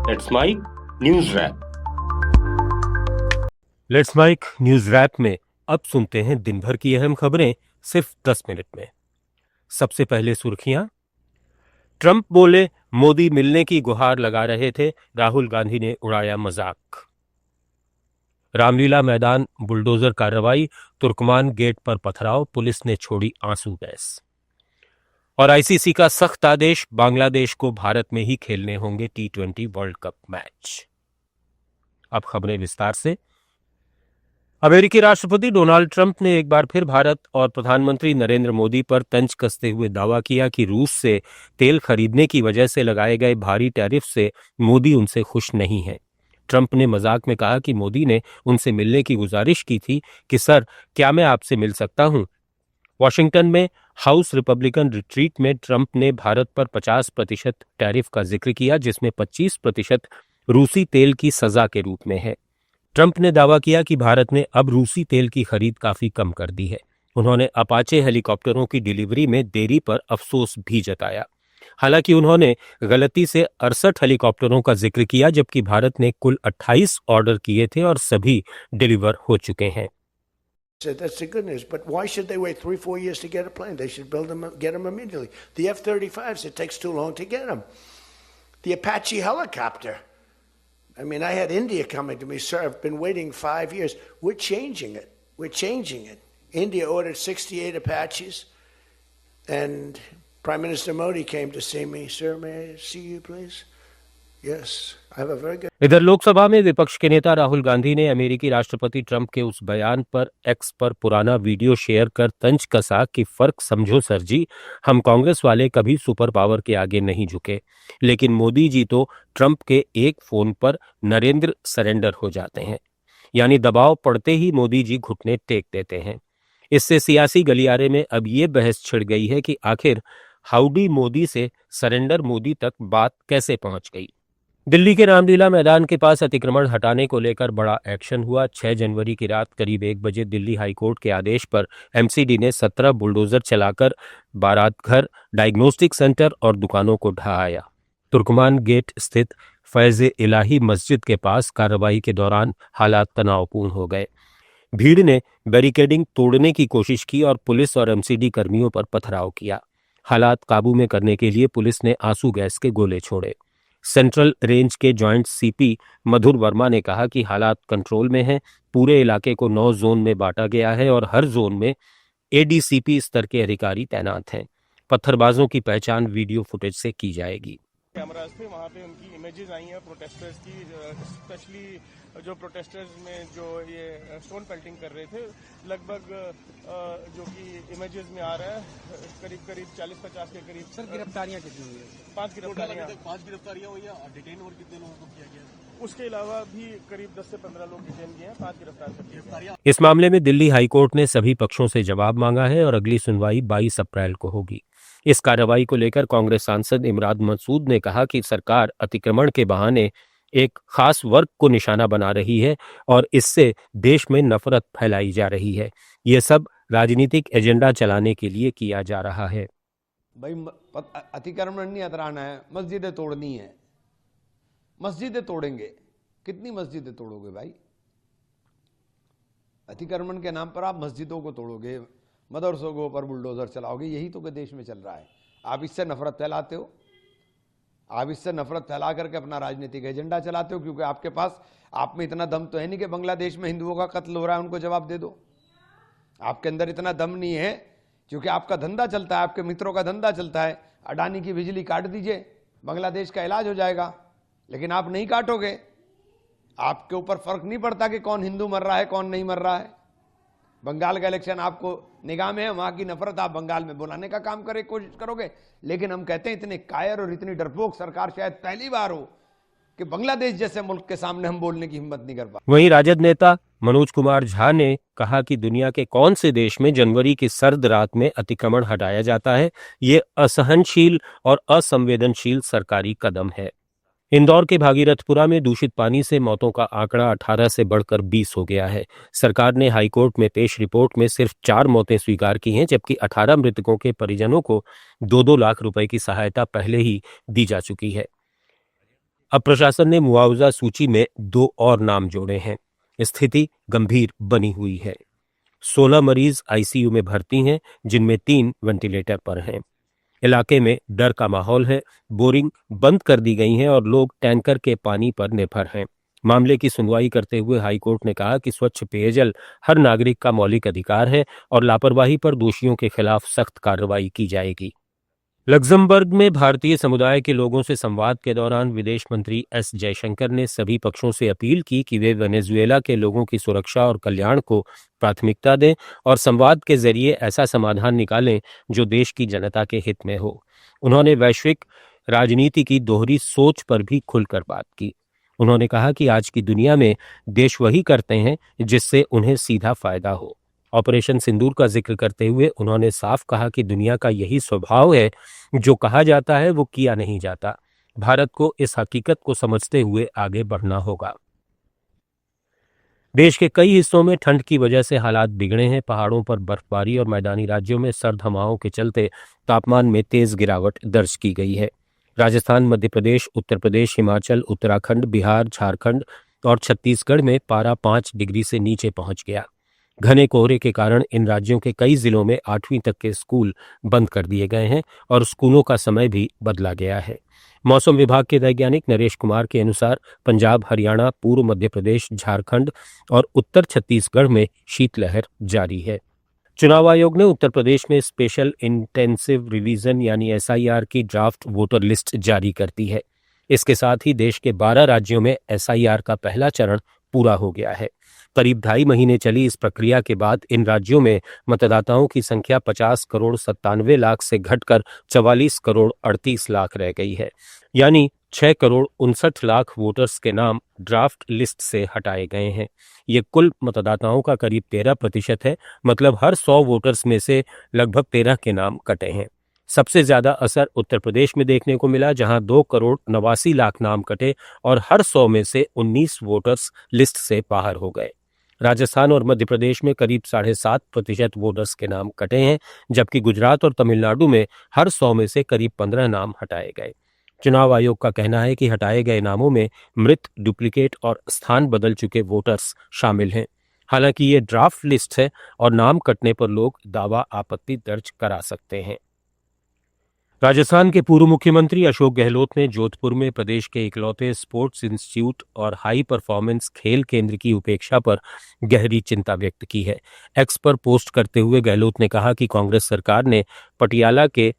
Let's mike news rap. Let's mike news rap में अब सुनते हैं दिन भर की अहम खबरें सिर्फ 10 मिनट में। सबसे पहले सुर्खियां। ट्रंप बोले मोदी मिलने की गुहार लगा रहे थे, राहुल गांधी ने उड़ाया मजाक। रामलीला मैदान बुलडोजर कार्रवाई, तुर्कमान गेट पर पथराव, पुलिस ने छोड़ी आंसू गैस। और आईसीसी का सख्त आदेश, बांग्लादेश को भारत में ही खेलने होंगे T20 वर्ल्ड कप मैच। अब खबरें विस्तार से। अमेरिकी राष्ट्रपति डोनाल्ड ट्रंप ने एक बार फिर भारत और प्रधानमंत्री नरेंद्र मोदी पर तंज कसते हुए दावा किया कि रूस से तेल खरीदने की वजह से लगाए गए भारी टैरिफ से मोदी उनसे खुश नहीं हैं। ट्रंप ने मजाक में कहा कि मोदी ने उनसे मिलने की गुजारिश की थी कि सर, क्या मैं आपसे मिल सकता हूं। वॉशिंगटन में हाउस रिपब्लिकन रिट्रीट में ट्रंप ने भारत पर 50% टैरिफ का जिक्र किया, जिसमें 25% रूसी तेल की सजा के रूप में है। ट्रंप ने दावा किया कि भारत ने अब रूसी तेल की खरीद काफी कम कर दी है। उन्होंने अपाचे हेलीकॉप्टरों की डिलीवरी में देरी पर अफसोस भी जताया। हालांकि उन्होंने गलती से 68 हेलीकॉप्टरों का जिक्र किया, जबकि भारत ने कुल 28 ऑर्डर किए थे और सभी डिलीवर हो चुके हैं। That's the good news. But why should they wait 3-4 years to get a plane? They should build them, get them immediately. The F-35s, it takes too long to get them. The Apache helicopter. I mean, I had India coming to me, sir, I've been waiting 5 years. We're changing it. We're changing it. India ordered 68 Apaches, and Prime Minister Modi came to see me. Sir, may I see you, please? Yes, I have a very good... इधर लोकसभा में विपक्ष के नेता राहुल गांधी ने अमेरिकी राष्ट्रपति Trump के उस बयान पर एक्स पर पुराना वीडियो शेयर कर तंज कसा कि फर्क समझो सर जी, हम कांग्रेस वाले कभी सुपर पावर के आगे नहीं झुके, लेकिन मोदी जी तो ट्रंप के एक फोन पर नरेंद्र सरेंडर हो जाते हैं, यानी दबाव पड़ते ही मोदी जी घुटने टेक देते हैं। इससे सियासी गलियारे में अब ये बहस छिड़ गई है कि आखिर हाउडी मोदी से सरेंडर मोदी तक बात कैसे पहुंच गई। दिल्ली के रामलीला मैदान के पास अतिक्रमण हटाने को लेकर बड़ा एक्शन हुआ। 6 जनवरी की रात करीब 1 बजे दिल्ली हाईकोर्ट के आदेश पर एमसीडी ने 17 बुलडोजर चलाकर बारात घर, डायग्नोस्टिक सेंटर और दुकानों को ढहाया। तुर्कमान गेट स्थित फैज़ इलाही मस्जिद के पास कार्रवाई के दौरान हालात तनावपूर्ण हो गए। भीड़ ने बैरिकेडिंग तोड़ने की कोशिश की और पुलिस और एमसीडी कर्मियों पर पथराव किया। हालात काबू में करने के लिए पुलिस ने आंसू गैस के गोले छोड़े। सेंट्रल रेंज के जॉइंट सीपी मधुर वर्मा ने कहा कि हालात कंट्रोल में हैं। पूरे इलाके को 9 जोन में बांटा गया है और हर जोन में एडीसीपी स्तर के अधिकारी तैनात हैं। पत्थरबाजों की पहचान वीडियो फुटेज से की जाएगी। कैमराज थे, वहाँ पे उनकी इमेजेस आई हैं प्रोटेस्टर्स की, स्पेशली जो प्रोटेस्टर्स में जो ये स्टोन पेल्टिंग कर रहे थे, लगभग जो कि इमेजेस में आ रहा है करीब 40-50 के करीब। सर, गिरफ्तारियां कितनी हुई है? 5 गिरफ्तारियां हुई है। डिटेन और कितने लोगों को किया गया? उसके अलावा भी करीब 10 से 15 लोग डिटेन किए हैं। 5 गिरफ्तारियां। इस मामले में दिल्ली हाईकोर्ट ने सभी पक्षों से जवाब मांगा है और अगली सुनवाई 22 अप्रैल को होगी। इस कार्रवाई को लेकर कांग्रेस सांसद इमरान मसूद ने कहा कि सरकार अतिक्रमण के बहाने एक खास वर्ग को निशाना बना रही है और इससे देश में नफरत फैलाई जा रही है। यह सब राजनीतिक एजेंडा चलाने के लिए किया जा रहा है। भाई, अतिक्रमण नहीं हटाना है, मस्जिदें तोड़नी है। मस्जिदें तोड़ेंगे, कितनी मस्जिदें तोड़ोगे भाई? अतिक्रमण के नाम पर आप मस्जिदों को तोड़ोगे, मदरसों के ऊपर बुलडोजर चलाओगे, यही तो देश में चल रहा है। आप इससे नफरत फैलाते हो, आप इससे नफरत फैला करके अपना राजनीतिक एजेंडा चलाते हो, क्योंकि आपके पास, आप में इतना दम तो है नहीं कि बांग्लादेश में हिंदुओं का कत्ल हो रहा है उनको जवाब दे दो। आपके अंदर इतना दम नहीं है, क्योंकि आपका धंधा चलता है, आपके मित्रों का धंधा चलता है। अडानी की बिजली काट दीजिए, बांग्लादेश का इलाज हो जाएगा, लेकिन आप नहीं काटोगे। आपके ऊपर फर्क नहीं पड़ता कि कौन हिंदू मर रहा है कौन नहीं मर रहा है। बंगाल का इलेक्शन आपको निगाह में है, वहां की नफरत आप बंगाल में बुलाने का काम कोशिश करोगे। लेकिन हम कहते हैं इतने कायर और इतनी डरपोक सरकार शायद पहली बार हो कि बांग्लादेश जैसे मुल्क के सामने हम बोलने की हिम्मत नहीं कर पा। वहीं राजद नेता मनोज कुमार झा ने कहा कि दुनिया के कौन से देश में जनवरी की सर्द रात में अतिक्रमण हटाया जाता है। ये असहनशील और असंवेदनशील सरकारी कदम है। इंदौर के भागीरथपुरा में दूषित पानी से मौतों का आंकड़ा 18 से बढ़कर 20 हो गया है। सरकार ने हाईकोर्ट में पेश रिपोर्ट में सिर्फ 4 मौतें स्वीकार की हैं, जबकि 18 मृतकों के परिजनों को 2-2 लाख रुपए की सहायता पहले ही दी जा चुकी है। अब प्रशासन ने मुआवजा सूची में 2 और नाम जोड़े हैं। स्थिति गंभीर बनी हुई है। 16 मरीज आईसीयू में भर्ती हैं, जिनमें 3 वेंटिलेटर पर हैं। इलाके में डर का माहौल है। बोरिंग बंद कर दी गई हैं और लोग टैंकर के पानी पर निर्भर हैं। मामले की सुनवाई करते हुए हाईकोर्ट ने कहा कि स्वच्छ पेयजल हर नागरिक का मौलिक अधिकार है और लापरवाही पर दोषियों के खिलाफ सख्त कार्रवाई की जाएगी। लग्जमबर्ग में भारतीय समुदाय के लोगों से संवाद के दौरान विदेश मंत्री एस जयशंकर ने सभी पक्षों से अपील की कि वे वेनेजुएला के लोगों की सुरक्षा और कल्याण को प्राथमिकता दें और संवाद के जरिए ऐसा समाधान निकालें जो देश की जनता के हित में हो। उन्होंने वैश्विक राजनीति की दोहरी सोच पर भी खुलकर बात की। उन्होंने कहा कि आज की दुनिया में देश वही करते हैं जिससे उन्हें सीधा फायदा हो। ऑपरेशन सिंदूर का जिक्र करते हुए उन्होंने साफ कहा कि दुनिया का यही स्वभाव है, जो कहा जाता है वो किया नहीं जाता। भारत को इस हकीकत को समझते हुए आगे बढ़ना होगा। देश के कई हिस्सों में ठंड की वजह से हालात बिगड़े हैं। पहाड़ों पर बर्फबारी और मैदानी राज्यों में सर्द हवाओं के चलते तापमान में तेज गिरावट दर्ज की गई है। राजस्थान, मध्य प्रदेश, उत्तर प्रदेश, हिमाचल, उत्तराखंड, बिहार, झारखंड और छत्तीसगढ़ में पारा 5 डिग्री से नीचे पहुंच गया। घने कोहरे के कारण इन राज्यों के कई जिलों में 8वीं तक के स्कूल बंद कर दिए गए हैं और स्कूलों का समय भी बदला गया है। मौसम विभाग के वैज्ञानिक नरेश कुमार के अनुसार पंजाब, हरियाणा, पूर्व मध्य प्रदेश, झारखंड और उत्तर छत्तीसगढ़ में शीतलहर जारी है। चुनाव आयोग ने उत्तर प्रदेश में स्पेशल इंटेंसिव रिवीजन यानी एसआईआर की ड्राफ्ट वोटर लिस्ट जारी कर दी है। इसके साथ ही देश के 12 राज्यों में एसआईआर का पहला चरण पूरा हो गया है। करीब 2.5 महीने चली इस प्रक्रिया के बाद इन राज्यों में मतदाताओं की संख्या 50 करोड़ 97 लाख से घटकर 44 करोड़ 38 लाख रह गई है। यानी 6 करोड़ 59 लाख वोटर्स के नाम ड्राफ्ट लिस्ट से हटाए गए हैं। ये कुल मतदाताओं का करीब 13% है। मतलब हर 100 वोटर्स में से लगभग 13 के नाम कटे हैं। सबसे ज्यादा असर उत्तर प्रदेश में देखने को मिला, जहां 2 करोड़ 89 लाख नाम कटे और हर 100 में से 19 वोटर्स लिस्ट से बाहर हो गए। राजस्थान और मध्य प्रदेश में करीब 7.5% वोटर्स के नाम कटे हैं, जबकि गुजरात और तमिलनाडु में हर 100 में से करीब 15 नाम हटाए गए। चुनाव आयोग का कहना है कि हटाए गए नामों में मृत, डुप्लीकेट और स्थान बदल चुके वोटर्स शामिल हैं। हालांकि ये ड्राफ्ट लिस्ट है और नाम कटने पर लोग दावा आपत्ति दर्ज करा सकते हैं। राजस्थान के पूर्व मुख्यमंत्री अशोक गहलोत ने जोधपुर में प्रदेश के इकलौते स्पोर्ट्स इंस्टीट्यूट और हाई परफॉर्मेंस खेल केंद्र की उपेक्षा पर गहरी चिंता व्यक्त की है। एक्स पर पोस्ट करते हुए गहलोत ने कहा कि कांग्रेस सरकार ने पटियाला के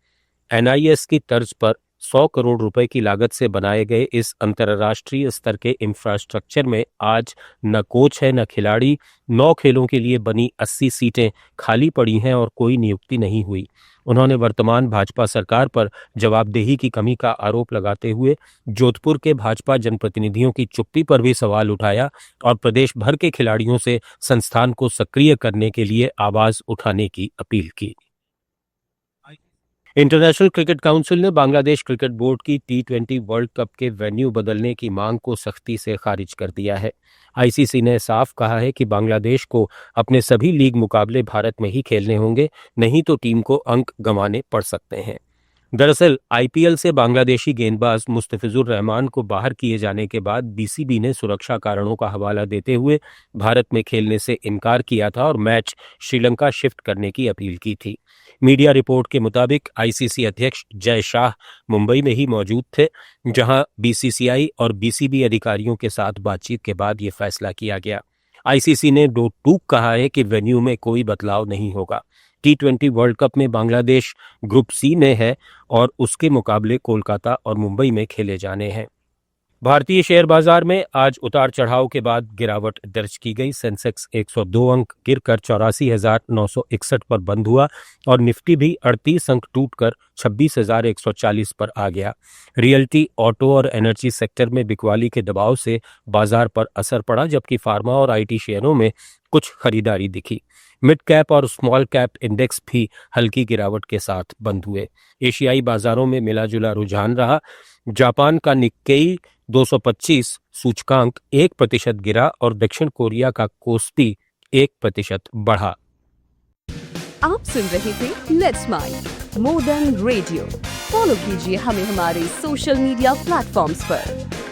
एनआईएस की तर्ज पर 100 करोड़ रुपए की लागत से बनाए गए इस अंतर्राष्ट्रीय स्तर के इंफ्रास्ट्रक्चर में आज न कोच है न खिलाड़ी। 9 खेलों के लिए बनी 80 सीटें खाली पड़ी हैं और कोई नियुक्ति नहीं हुई। उन्होंने वर्तमान भाजपा सरकार पर जवाबदेही की कमी का आरोप लगाते हुए जोधपुर के भाजपा जनप्रतिनिधियों की चुप्पी पर भी सवाल उठाया और प्रदेश भर के खिलाड़ियों से संस्थान को सक्रिय करने के लिए आवाज उठाने की अपील की। इंटरनेशनल क्रिकेट काउंसिल ने बांग्लादेश क्रिकेट बोर्ड की T20 वर्ल्ड कप के वेन्यू बदलने की मांग को सख्ती से खारिज कर दिया है। आईसीसी ने साफ कहा है कि बांग्लादेश को अपने सभी लीग मुकाबले भारत में ही खेलने होंगे, नहीं तो टीम को अंक गंवाने पड़ सकते हैं। दरअसल आईपीएल से बांग्लादेशी गेंदबाज मुस्तफिजुर रहमान को बाहर किए जाने के बाद बीसीबी ने सुरक्षा कारणों का हवाला देते हुए भारत में खेलने से इनकार किया था और मैच श्रीलंका शिफ्ट करने की अपील की थी। मीडिया रिपोर्ट के मुताबिक आईसीसी अध्यक्ष जय शाह मुंबई में ही मौजूद थे, जहां बीसीसीआई और बीसीबी अधिकारियों के साथ बातचीत के बाद ये फैसला किया गया। आईसीसी ने दो टूक कहा है कि वेन्यू में कोई बदलाव नहीं होगा। T20 वर्ल्ड कप में बांग्लादेश ग्रुप सी में है और उसके मुकाबले कोलकाता और मुंबई में खेले जाने हैं। भारतीय शेयर बाजार में आज उतार चढ़ाव के बाद गिरावट दर्ज की गई। सेंसेक्स 102 अंक गिरकर 84,961 पर बंद हुआ और निफ्टी भी 38 अंक टूटकर 26,140 पर आ गया। रियल्टी, ऑटो और एनर्जी सेक्टर में बिकवाली के दबाव से बाजार पर असर पड़ा, जबकि फार्मा और आईटी शेयरों में कुछ खरीदारी दिखी। मिड कैप और स्मॉल कैप इंडेक्स भी हल्की गिरावट के साथ बंद हुए। एशियाई बाजारों में मिलाजुला रुझान रहा। जापान का निक्केई 225 सूचकांक 1% गिरा और दक्षिण कोरिया का कोस्पी 1% बढ़ा। आप सुन रहे थे let's mind more than radio. Follow कीजिए हमें हमारे सोशल मीडिया प्लेटफॉर्म्स पर।